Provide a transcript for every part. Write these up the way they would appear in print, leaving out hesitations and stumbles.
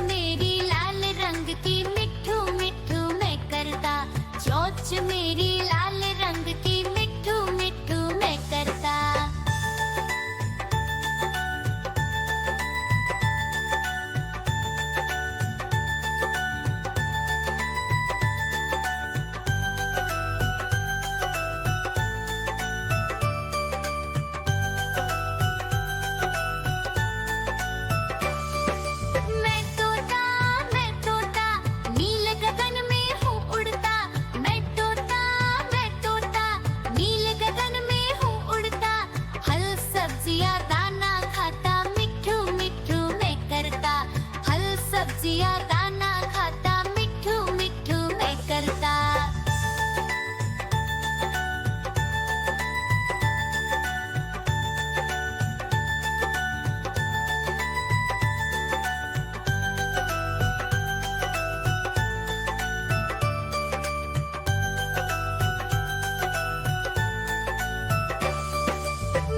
मेरी लाल रंग की मिट्ठू मिट्ठू मैं करता, चोंच मेरी लाल रंग की मिट्ठू मिट्ठू मैं करता। मैं तोता नील गगन में हूँ उड़ता। मैं तोता नील गगन में हूँ उड़ता। फल सब्जियाँ दाना खाता, मिट्ठू मिट्ठू मैं करता। फल सब्जियाँ दाना खाता, मिट्ठू मिट्ठू मैं करता।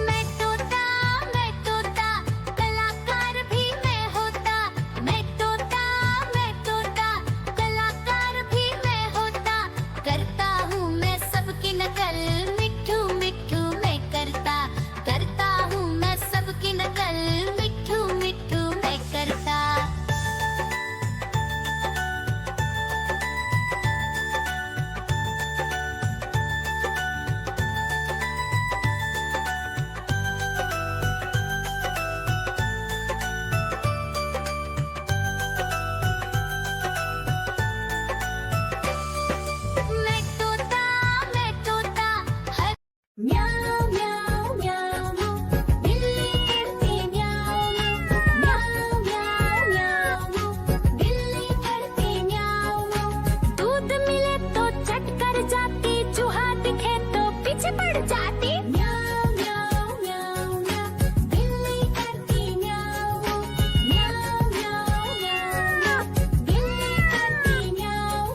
मैं तोता कलाकार भी मैं होता। मैं तोता कलाकार भी मैं होता। करता हूँ मैं सबकी नकल, मिट्ठू मिट्ठू मैं करता। करता हूँ मैं सबकी नकल, मिट्ठू मिट्ठू मैं करता। मैं तोता हर म्याऊं म्याऊं म्याऊं, बिल्ली करती म्याऊं म्याऊं म्याऊं म्याऊं, बिल्ली करती म्याऊं। दूध मिले तो चट कर जाती, चूहा दिखे तो पीछे पड़ जाती। म्याऊं म्याऊं म्याऊं म्याऊं, बिल्ली करती म्याऊं म्याऊं म्याऊं म्याऊं, बिल्ली करती म्याऊं।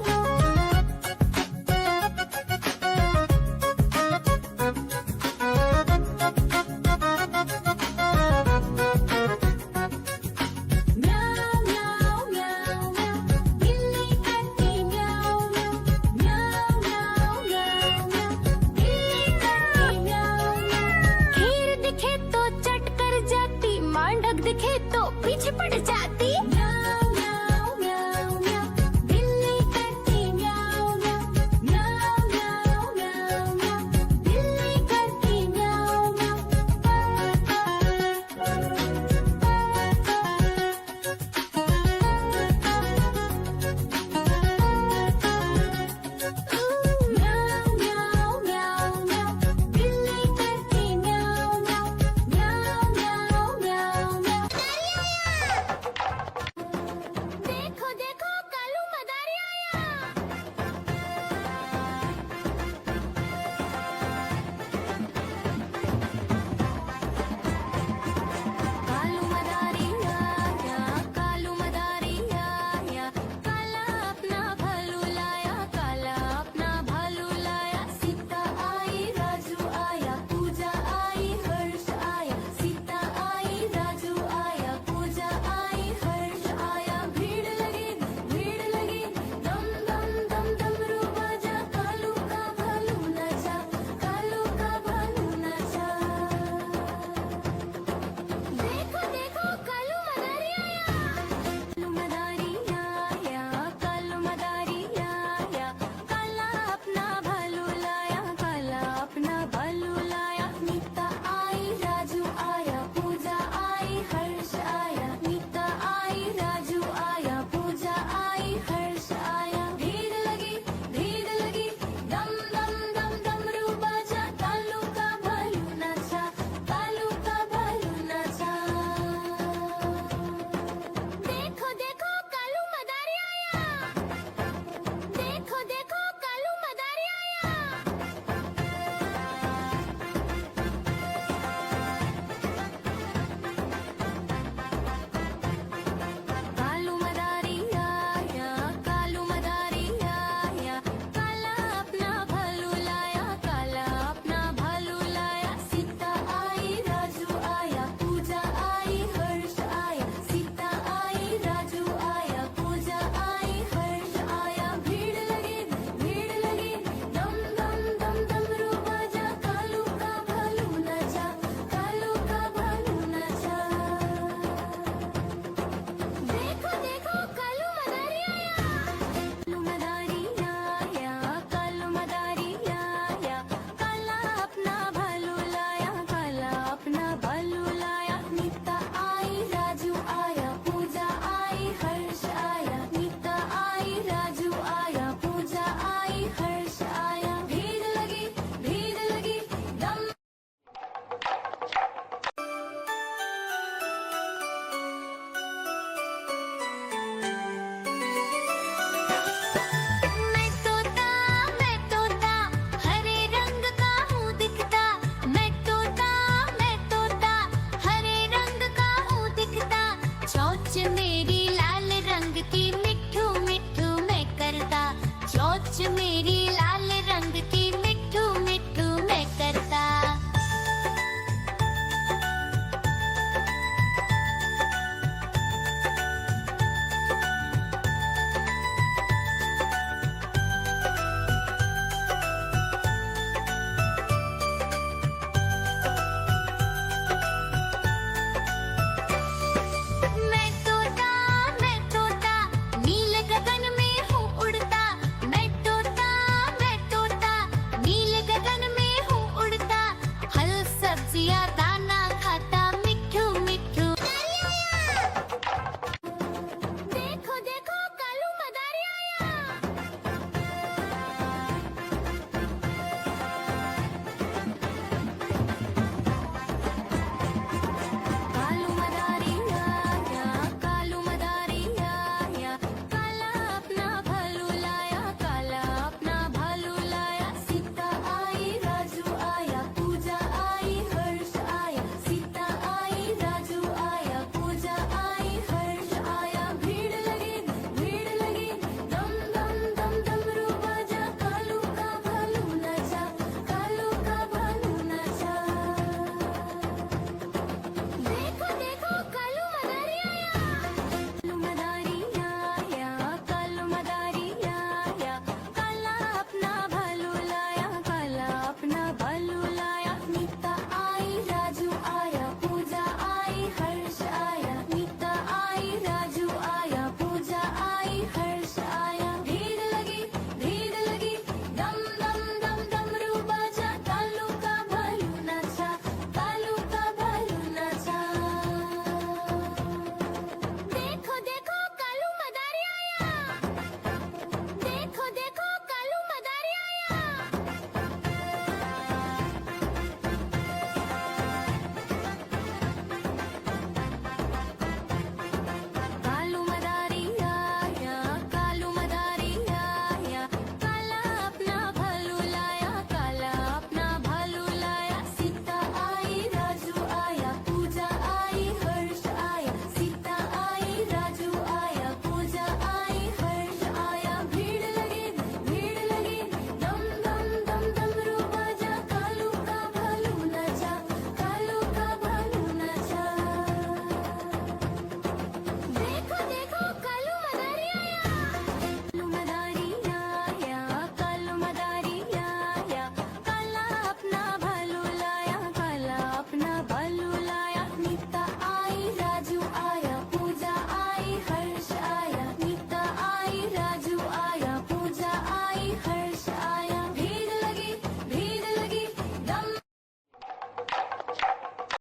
म्याऊं म्याऊं म्याऊं म्याऊं, बिल्ली करती म्याऊं म्याऊं म्याऊं म्याऊं म्याऊं, बिल्ली करती म्याऊं। खीर दिखे तो चट कर जाती, मांडक दिखे तो पीछे पड़ जाती।